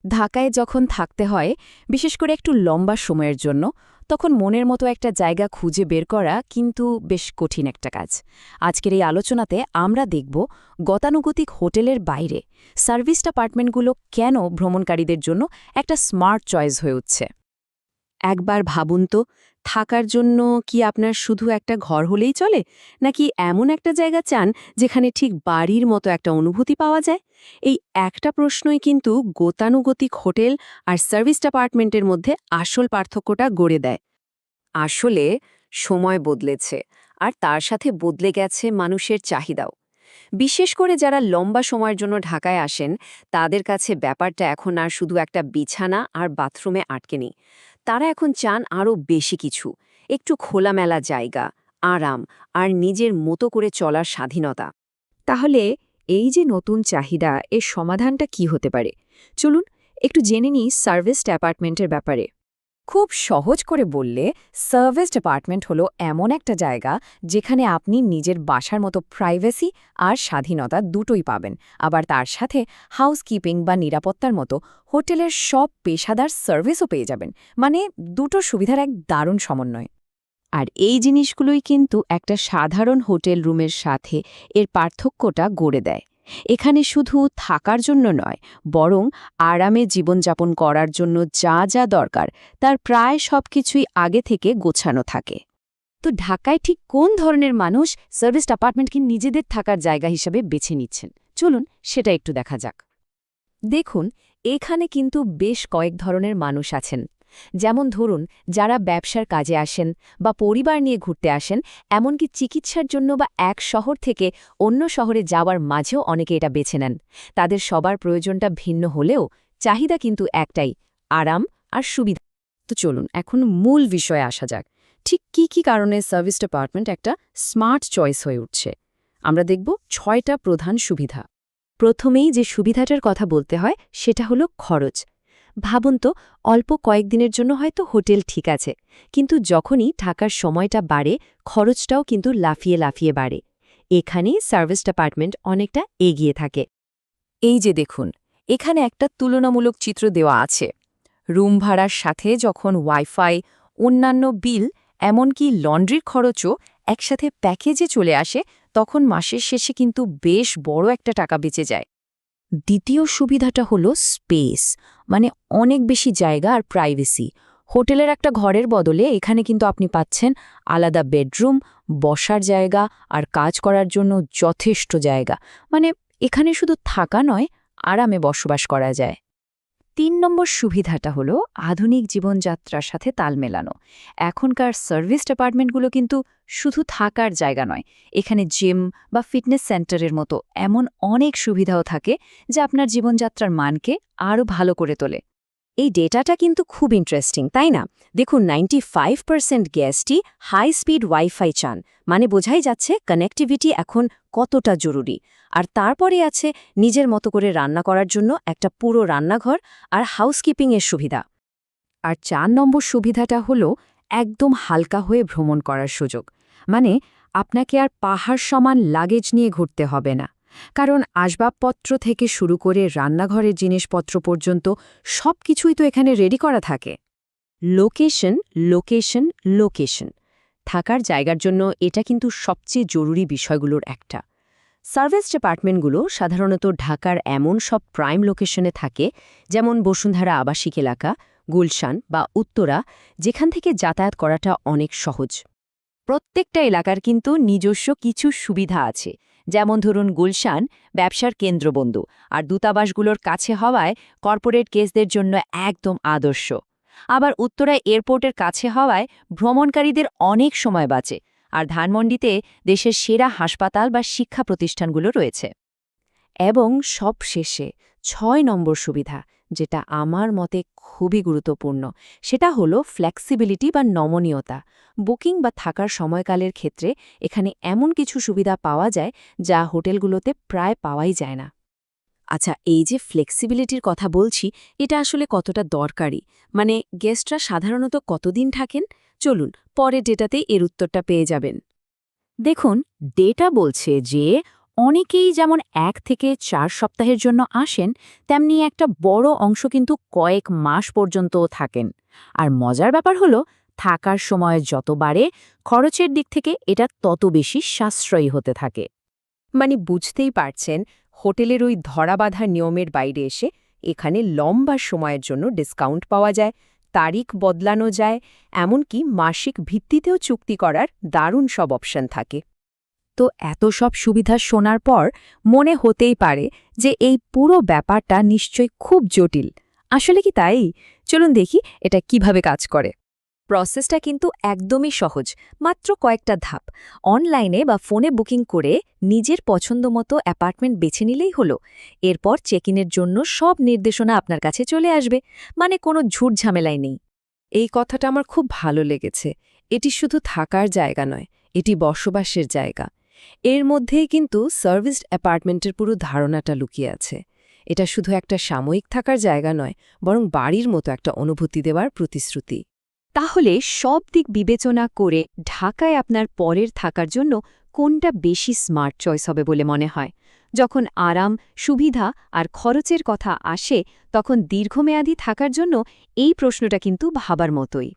ঢাকায় যখন থাকতে হয়, বিশেষ করে একটু লম্বা সময়ের জন্য, তখন মনের মতো একটা জায়গা খুঁজে বের করা কিন্তু বেশ কঠিন একটা কাজ। আজকের এই আলোচনাতে আমরা দেখব গতানুগতিক হোটেলের বাইরে সার্ভিস অ্যাপার্টমেন্টগুলো কেন ভ্রমণকারীদের জন্য একটা স্মার্ট চয়েস হয়ে উঠছে। একবার ভাবুন তো, থাকার জন্য কি আপনার শুধু একটা ঘর হলেই চলে, নাকি এমন একটা জায়গা চান যেখানে ঠিক বাড়ির মতো একটা অনুভূতি পাওয়া যায়? এই একটা প্রশ্নই কিন্তু গতানুগতিক হোটেল আর সার্ভিস অ্যাপার্টমেন্টের মধ্যে আসল পার্থক্যটা গড়ে দেয়। আসলে সময় বদলেছে, আর তার সাথে বদলে গেছে মানুষের চাহিদাও। বিশেষ করে যারা লম্বা সময়ের জন্য ঢাকায় আসেন, তাদের কাছে ব্যাপারটা এখন আর শুধু একটা বিছানা আর বাথরুমে আটকে নেই। তারা এখন চান আরও বেশি কিছু, একটু খোলামেলা জায়গা, আরাম আর নিজের মতো করে চলার স্বাধীনতা। তাহলে এই যে নতুন চাহিদা, এর সমাধানটা কি হতে পারে? চলুন একটু জেনে নিই সার্ভিসড অ্যাপার্টমেন্টের ব্যাপারে। খুব সহজ করে বললে, সার্ভিসড অ্যাপার্টমেন্ট হলো এমন একটা জায়গা যেখানে আপনি নিজের বাসার মতো প্রাইভেসি আর স্বাধীনতা দুটোই পাবেন, আবার তার সাথে হাউসকিপিং বা নিরাপত্তার মতো হোটেলের সব পেশাদার সার্ভিসও পেয়ে যাবেন। মানে দুটো সুবিধার এক দারুণ সমন্বয়। আর এই জিনিসগুলোই কিন্তু একটা সাধারণ হোটেল রুমের সাথে এর পার্থক্যটা গড়ে দেয়। এখানে শুধু থাকার জন্য নয়, বরং আরামে জীবনযাপন করার জন্য যা যা দরকার তার প্রায় সবকিছুই আগে থেকে গোছানো থাকে। তো ঢাকায় ঠিক কোন ধরনের মানুষ সার্ভিসড অ্যাপার্টমেন্টকে নিজেদের থাকার জায়গা হিসেবে বেছে নিচ্ছেন, চলুন সেটা একটু দেখা যাক। দেখুন, এখানে কিন্তু বেশ কয়েক ধরনের মানুষ আছেন। যেমন ধরুন, যারা ব্যবসার কাজে আসেন বা পরিবার নিয়ে ঘুরতে আসেন, এমনকি চিকিৎসার জন্য বা এক শহর থেকে অন্য শহরে যাওয়ার মাঝেও অনেকে এটা বেছে নেন। তাদের সবার প্রয়োজনটা ভিন্ন হলেও চাহিদা কিন্তু একটাই, আরাম আর সুবিধা। তো চলুন এখন মূল বিষয়ে আসা যাক। ঠিক কি কারণে সার্ভিসড অ্যাপার্টমেন্ট একটা স্মার্ট চয়েস হয়ে উঠছে। আমরা দেখব ৬টা প্রধান সুবিধা। প্রথমেই যে সুবিধাটার কথা বলতে হয় সেটা হলো খরচ। ভাবুন তো, অল্প কয়েকদিনের জন্য হয়তো হোটেল ঠিক আছে, কিন্তু যখনই থাকার সময়টা বাড়ে, খরচটাও কিন্তু লাফিয়ে লাফিয়ে বাড়ে। এখানেই সার্ভিসড অ্যাপার্টমেন্ট অনেকটা এগিয়ে থাকে। এই যে দেখুন, এখানে একটা তুলনামূলক চিত্র দেওয়া আছে। রুম ভাড়ার সাথে যখন ওয়াইফাই, অন্যান্য বিল, এমনকি লন্ড্রির খরচও একসাথে প্যাকেজে চলে আসে, তখন মাসের শেষে কিন্তু বেশ বড় একটা টাকা বেঁচে যায়। দ্বিতীয় সুবিধাটা হলো স্পেস, মানে অনেক বেশি জায়গা আর প্রাইভেসি। হোটেলের একটা ঘরের বদলে এখানে কিন্তু আপনি পাচ্ছেন আলাদা বেডরুম, বসার জায়গা আর কাজ করার জন্য যথেষ্ট জায়গা। মানে এখানে শুধু থাকা নয়, আরামে বসবাস করা যায়। ৩ নম্বর সুবিধাটা হলো আধুনিক জীবনযাত্রার সাথে তাল মেলানো। এখনকার সার্ভিসড অ্যাপার্টমেন্টগুলো কিন্তু শুধু থাকার জায়গা নয়, এখানে জিম বা ফিটনেস সেন্টারের মতো এমন অনেক সুবিধাও থাকে যা আপনার জীবনযাত্রার মানকে আরও ভালো করে তোলে। এই ডেটাটা কিন্তু খুব ইন্টারেস্টিং, তাই না? দেখুন, 95% গেস্টই হাই স্পিড ওয়াইফাই চান, মানে বোঝাই যাচ্ছে কানেক্টিভিটি এখন কতটা জরুরি। আর তারপরে আছে নিজের মতো করে রান্না করার জন্য একটা পুরো রান্নাঘর আর হাউসকিপিংয়ের সুবিধা। আর ৪ নম্বর সুবিধাটা হলো একদম হালকা হয়ে ভ্রমণ করার সুযোগ। মানে আপনাকে আর পাহাড় সমান লাগেজ নিয়ে ঘুরতে হবে না, কারণ আসবাবপত্র থেকে শুরু করে রান্নাঘরের জিনিসপত্র পর্যন্ত সবকিছুই তো এখানে রেডি করা থাকে। Location, location, location. থাকার জায়গার জন্য এটা কিন্তু সবচেয়ে জরুরি বিষয়গুলোর একটা। সার্ভিসড অ্যাপার্টমেন্টগুলো সাধারণত ঢাকার এমন সব প্রাইম লোকেশনে থাকে, যেমন বসুন্ধরা আবাসিক এলাকা, গুলশান বা উত্তরা, যেখান থেকে যাতায়াত করাটা অনেক সহজ। প্রত্যেকটা এলাকার কিন্তু নিজস্ব কিছু সুবিধা আছে। যেমন ধরুন, গুলশান ব্যবসার কেন্দ্রবিন্দু আর দূতাবাসগুলোর কাছে হওয়ায় কর্পোরেট কেসদের জন্য একদম আদর্শ। আবার উত্তরায় এয়ারপোর্টের কাছে হওয়ায় ভ্রমণকারীদের অনেক সময় বাঁচে। আর ধানমন্ডিতে দেশের সেরা হাসপাতাল বা শিক্ষা প্রতিষ্ঠানগুলো রয়েছে। এবং সবশেষে ৬ নম্বর সুবিধা, যেটা আমার মতে খুবই গুরুত্বপূর্ণ, সেটা হলো ফ্লেক্সিবিলিটি বা নমনীয়তা। বুকিং বা থাকার সময়কালের ক্ষেত্রে এখানে এমন কিছু সুবিধা পাওয়া যায় যা হোটেলগুলোতে প্রায় পাওয়াই যায় না। আচ্ছা, এই যে ফ্লেক্সিবিলিটির কথা বলছি, এটা আসলে কতটা দরকারি? মানে গেস্টরা সাধারণত কতদিন থাকেন? চলুন পরে ডেটাতেই এর উত্তরটা পেয়ে যাবেন। দেখুন, ডেটা বলছে যে অনেকেই যেমন 1 থেকে 4 সপ্তাহের জন্য আসেন, তেমনি একটা বড় অংশ কিন্তু কয়েক মাস পর্যন্তও থাকেন। আর মজার ব্যাপার হলো, থাকার সময় যত বাড়ে, খরচের দিক থেকে এটা তত বেশি সাশ্রয়ী হতে থাকে। মানে বুঝতেই পারছেন, হোটেলের ওই ধরাবাঁধা নিয়মের বাইরে এসে এখানে লম্বা সময়ের জন্য ডিসকাউন্ট পাওয়া যায়, তারিখ বদলানো যায়, এমনকি মাসিক ভিত্তিতেও চুক্তি করার দারুণ সব অপশন থাকে। তো এত সব সুবিধা শোনার পর মনে হতেই পারে যে এই পুরো ব্যাপারটা নিশ্চয়ই খুব জটিল। আসলে কি তাই? চলুন দেখি এটা কিভাবে কাজ করে। প্রসেসটা কিন্তু একদমই সহজ, মাত্র কয়েকটা ধাপ। অনলাইনে বা ফোনে বুকিং করে নিজের পছন্দমতো অ্যাপার্টমেন্ট বেছে নিলেই হলো। এরপর চেক ইনের জন্য সব নির্দেশনা আপনার কাছে চলে আসবে, মানে কোনো ঝুট ঝামেলাই নেই। এই কথাটা আমার খুব ভালো লেগেছে। এটি শুধু থাকার জায়গা নয়, এটি বসবাসের জায়গা। এর মধ্যেই কিন্তু সার্ভিসড অ্যাপার্টমেন্টের পুরো ধারণাটা লুকিয়ে আছে। এটা শুধু একটা সাময়িক থাকার জায়গা নয়, বরং বাড়ির মতো একটা অনুভূতি দেওয়ার প্রতিশ্রুতি। তাহলে সব দিক বিবেচনা করে ঢাকায় আপনার পরের থাকার জন্য কোনটা বেশি স্মার্ট চয়েস হবে বলে মনে হয়? যখন আরাম, সুবিধা আর খরচের কথা আসে, তখন দীর্ঘমেয়াদী থাকার জন্য এই প্রশ্নটা কিন্তু ভাবার মতোই।